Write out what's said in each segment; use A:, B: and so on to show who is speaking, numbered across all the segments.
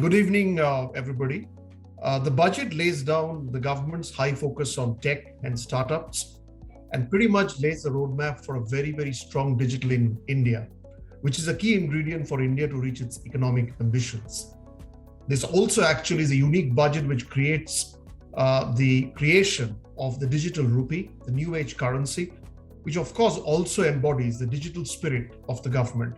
A: Good evening, everybody. The budget lays down the government's high focus on tech and startups and pretty much lays the roadmap for a very, very strong digital in India, which is a key ingredient for India to reach its economic ambitions. This also actually is a unique budget which creates the creation of the digital rupee, the new age currency, which of course also embodies the digital spirit of the government.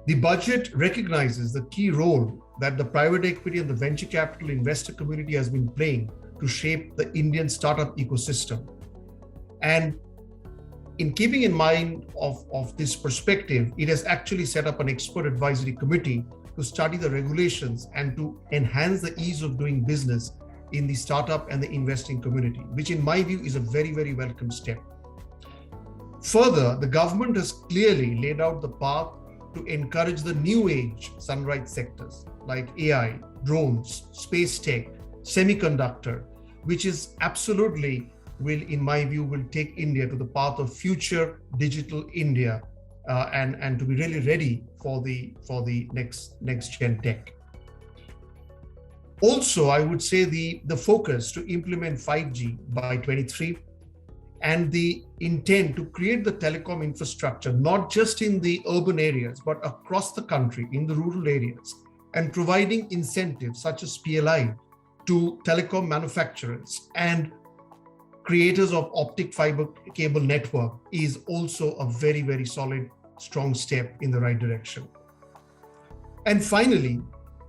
A: The budget recognizes the key role that the private equity and the venture capital investor community has been playing to shape the Indian startup ecosystem. And in keeping in mind of this perspective, it has actually set up an expert advisory committee to study the regulations and to enhance the ease of doing business in the startup and the investing community, which in my view is a very, very welcome step. Further, the government has clearly laid out the path to encourage the new age sunrise sectors like AI, drones, space tech, semiconductor, which is absolutely in my view, will take India to the path of future digital India and to be really ready for the next gen tech. Also, I would say the focus to implement 5G by 23 and the intent to create the telecom infrastructure, not just in the urban areas, but across the country, in the rural areas, and providing incentives such as PLI to telecom manufacturers and creators of optic fiber cable network is also a very, very solid, strong step in the right direction. And finally,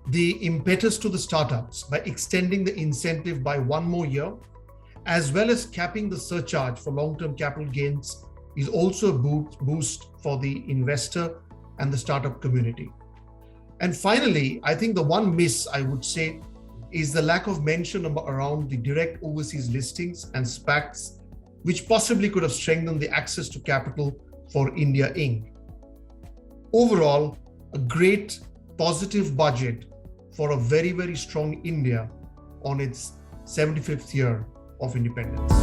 A: the impetus to the startups by extending the incentive by one more year, as well as capping the surcharge for long-term capital gains, is also a boost for the investor and the startup community. And finally, I think the one miss I would say is the lack of mention around the direct overseas listings and SPACs, which possibly could have strengthened the access to capital for India Inc. Overall, a great positive budget for a very, very strong India on its 75th year of independence.